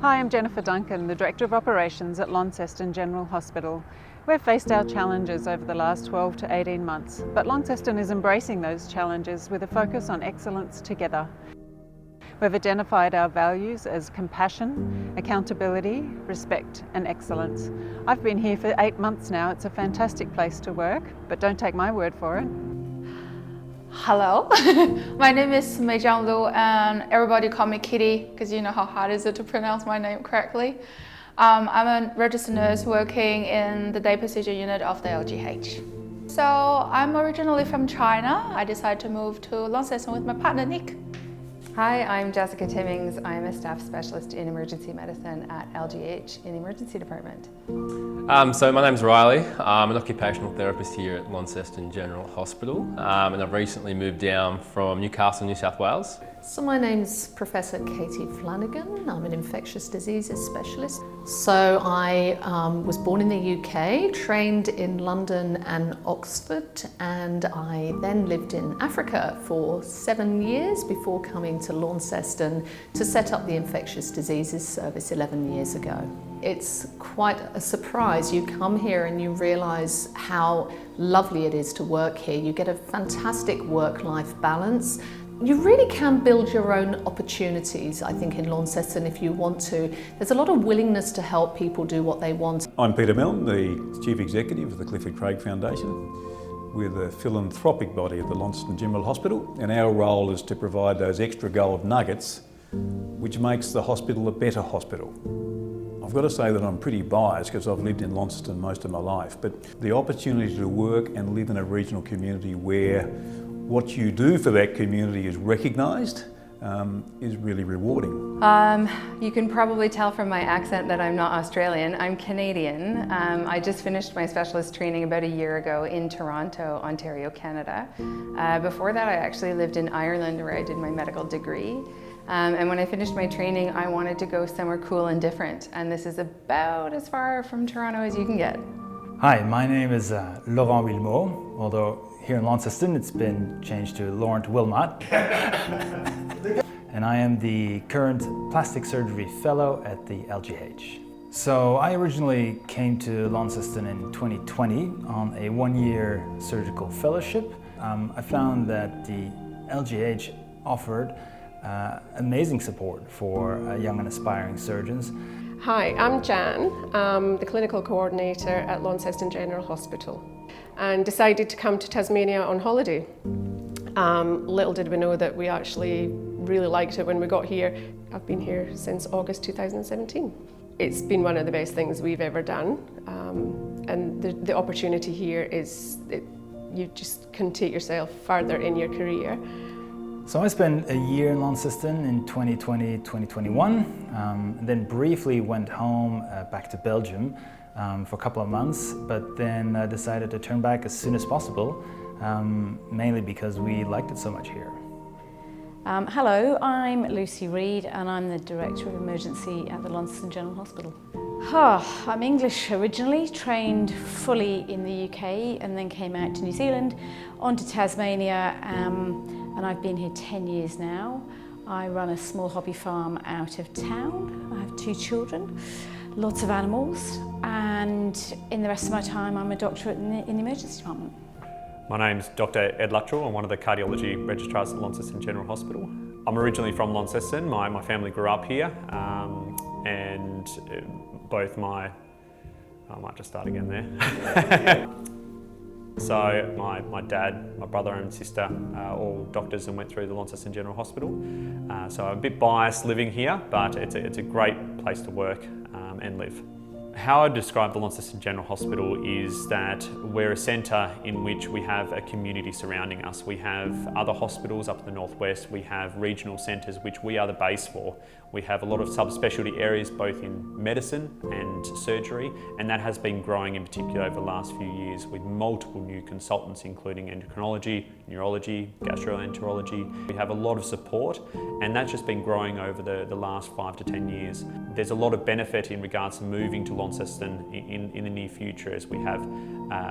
Hi, I'm Jennifer Duncan, the Director of Operations at Launceston General Hospital. We've faced our challenges over the last 12 to 18 months, but Launceston is embracing those challenges with a focus on excellence together. We've identified our values as compassion, accountability, respect and excellence. I've been here for 8 months now. It's a fantastic place to work, but don't take my word for it. Hello, my name is Mei Zhang Lu and everybody call me Kitty because you know how hard is it to pronounce my name correctly. I'm a registered nurse working in the day procedure unit of the LGH. So I'm originally from China. I decided to move to Launceston with my partner Nick. Hi, I'm Jessica Timmings. I'm a staff specialist in emergency medicine at LGH in the emergency department. So my name's Riley. I'm an occupational therapist here at Launceston General Hospital, and I've recently moved down from Newcastle, New South Wales. So my name's Professor Katie Flanagan. I'm an infectious diseases specialist. So I was born in the UK, trained in London and Oxford, and I then lived in Africa for 7 years before coming to Launceston to set up the infectious diseases service 11 years ago. It's quite a surprise. You come here and you realise how lovely it is to work here. You get a fantastic work-life balance. You really can build your own opportunities, I think, in Launceston if you want to. There's a lot of willingness to help people do what they want. I'm Peter Milne, the Chief Executive of the Clifford Craig Foundation. We're the philanthropic body of the Launceston General Hospital, and our role is to provide those extra gold nuggets which makes the hospital a better hospital. I've got to say that I'm pretty biased because I've lived in Launceston most of my life, but the opportunity to work and live in a regional community where what you do for that community is recognised is really rewarding. You can probably tell from my accent that I'm not Australian. I'm Canadian. I just finished my specialist training about a year ago in Toronto, Ontario, Canada. Before that, I actually lived in Ireland where I did my medical degree. And when I finished my training, I wanted to go somewhere cool and different. And this is about as far from Toronto as you can get. Hi, my name is Laurent Wilmot, although here in Launceston it's been changed to Laurent Wilmot. And I am the current plastic surgery fellow at the LGH. So I originally came to Launceston in 2020 on a 1-year surgical fellowship. I found that the LGH offered amazing support for young and aspiring surgeons. Hi, I'm Jan. I'm the clinical coordinator at Launceston General Hospital and decided to come to Tasmania on holiday. Little did we know that we actually really liked it when we got here. I've been here since August 2017. It's been one of the best things we've ever done, and the opportunity here is you just can take yourself further in your career. So I spent a year in Launceston in 2020, 2021, and then briefly went home back to Belgium for a couple of months, but then decided to turn back as soon as possible, mainly because we liked it so much here. Hello, I'm Lucy Reid and I'm the Director of Emergency at the Launceston General Hospital. I'm English originally, trained fully in the UK and then came out to New Zealand, on to Tasmania, and I've been here 10 years now. I run a small hobby farm out of town. I have 2 children, lots of animals, and in the rest of my time I'm a doctor in the emergency department. My name's Dr. Ed Luttrell. I'm one of the cardiology registrars at Launceston General Hospital. I'm originally from Launceston. My family grew up here, and both I might just start again there. So my dad, my brother and sister are all doctors and went through the Launceston General Hospital. So I'm a bit biased living here, but it's a great place to work and live. How I describe the Launceston General Hospital is that we're a centre in which we have a community surrounding us. We have other hospitals up in the northwest, we have regional centres which we are the base for. We have a lot of subspecialty areas both in medicine and surgery, and that has been growing in particular over the last few years with multiple new consultants including endocrinology, neurology, gastroenterology. We have a lot of support, and that's just been growing over the last 5 to 10 years. There's a lot of benefit in regards to moving to Launceston in the near future, as we have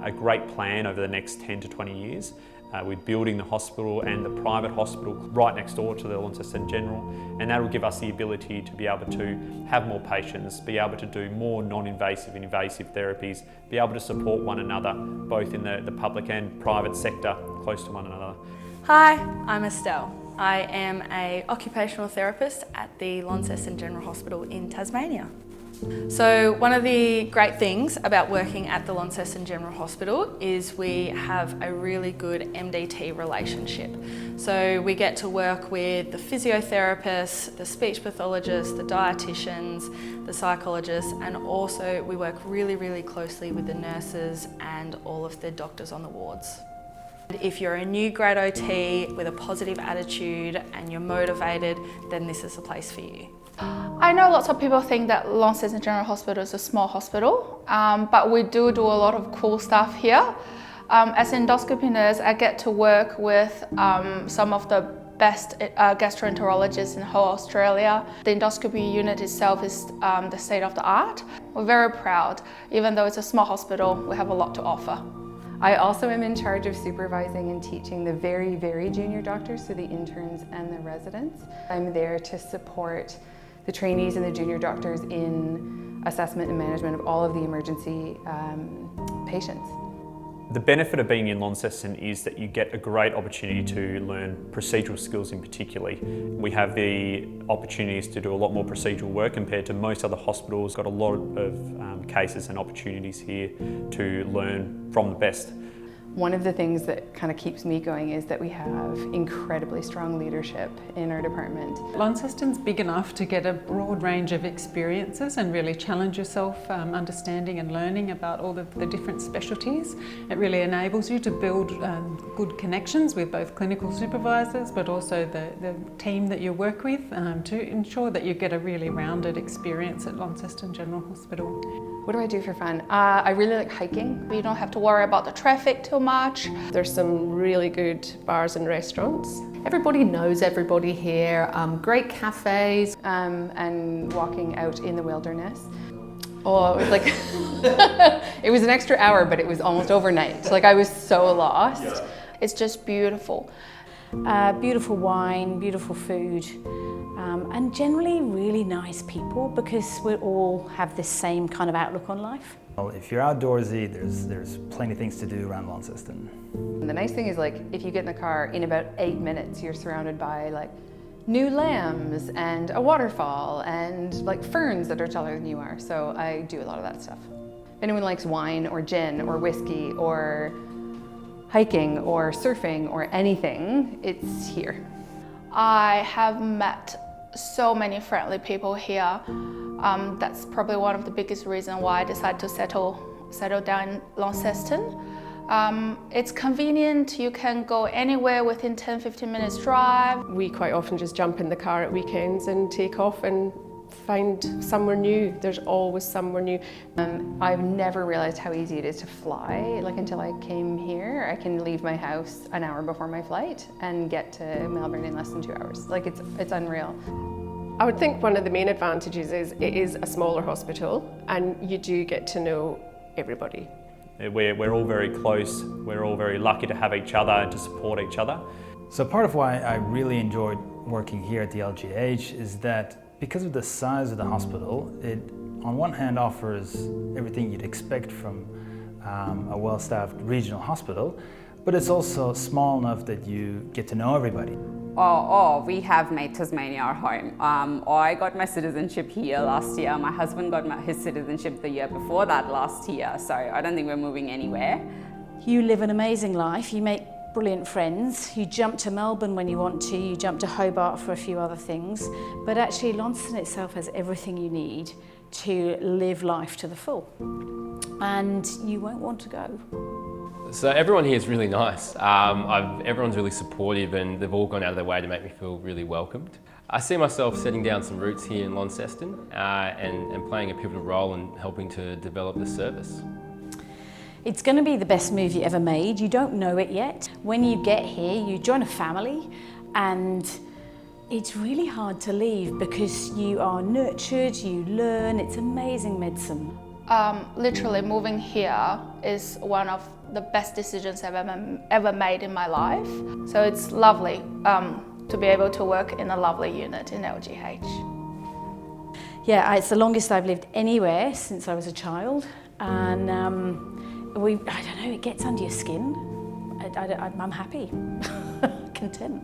a great plan over the next 10 to 20 years We're building the hospital and the private hospital right next door to the Launceston General, and that will give us the ability to be able to have more patients, be able to do more non-invasive and invasive therapies, be able to support one another, both in the public and private sector, close to one another. Hi, I'm Estelle. I am an occupational therapist at the Launceston General Hospital in Tasmania. So one of the great things about working at the Launceston General Hospital is we have a really good MDT relationship. So we get to work with the physiotherapists, the speech pathologists, the dietitians, the psychologists, and also we work really, really closely with the nurses and all of the doctors on the wards. If you're a new grad OT with a positive attitude and you're motivated, then this is the place for you. I know lots of people think that Launceston General Hospital is a small hospital, but we do a lot of cool stuff here. As an endoscopy nurse, I get to work with some of the best gastroenterologists in whole Australia. The endoscopy unit itself is the state of the art. We're very proud. Even though it's a small hospital, we have a lot to offer. I also am in charge of supervising and teaching the very, very junior doctors, so the interns and the residents. I'm there to support the trainees and the junior doctors in assessment and management of all of the emergency patients. The benefit of being in Launceston is that you get a great opportunity to learn procedural skills in particular. We have the opportunities to do a lot more procedural work compared to most other hospitals. Got a lot of cases and opportunities here to learn from the best. One of the things that kind of keeps me going is that we have incredibly strong leadership in our department. Launceston's big enough to get a broad range of experiences and really challenge yourself, understanding and learning about all of the different specialties. It really enables you to build good connections with both clinical supervisors but also the team that you work with to ensure that you get a really rounded experience at Launceston General Hospital. What do I do for fun? I really like hiking. You don't have to worry about the traffic too much. There's some really good bars and restaurants. Everybody knows everybody here, great cafes. And walking out in the wilderness. Oh, it was like, it was an extra hour, but it was almost overnight. Like I was so lost. Yeah. It's just beautiful. Beautiful wine, beautiful food. And generally really nice people because we all have this same kind of outlook on life. Well, if you're outdoorsy, there's plenty of things to do around Launceston. And the nice thing is, like, if you get in the car, in about 8 minutes, you're surrounded by like new lambs and a waterfall and like ferns that are taller than you are. So I do a lot of that stuff. If anyone likes wine or gin or whiskey or hiking or surfing or anything, it's here. I have met so many friendly people here. That's probably one of the biggest reasons why I decided to settle down in Launceston. It's convenient, you can go anywhere within 10-15 minutes drive. We quite often just jump in the car at weekends and take off and find somewhere new. There's always somewhere new. I've never realized how easy it is to fly, like until I came here. I can leave my house an hour before my flight and get to Melbourne in less than 2 hours. Like it's unreal. I would think one of the main advantages is it is a smaller hospital and you do get to know everybody. We're all very close. We're all very lucky to have each other and to support each other. So part of why I really enjoyed working here at the LGH is that because of the size of the hospital, it on one hand offers everything you'd expect from a well-staffed regional hospital, but it's also small enough that you get to know everybody. We have made Tasmania our home. I got my citizenship here last year. My husband got his citizenship the year before that last year, so I don't think we're moving anywhere. You live an amazing life, you make brilliant friends, you jump to Melbourne when you want to, you jump to Hobart for a few other things, but actually Launceston itself has everything you need to live life to the full, and you won't want to go. So everyone here is really nice. Everyone's really supportive and they've all gone out of their way to make me feel really welcomed. I see myself setting down some roots here in Launceston and playing a pivotal role in helping to develop the service. It's going to be the best move you ever made. You don't know it yet. When you get here, you join a family and it's really hard to leave because you are nurtured, you learn, it's amazing medicine. Literally moving here is one of the best decisions I've ever made in my life. So it's lovely to be able to work in a lovely unit in LGH. Yeah, it's the longest I've lived anywhere since I was a child, and I don't know, it gets under your skin. I'm happy, content.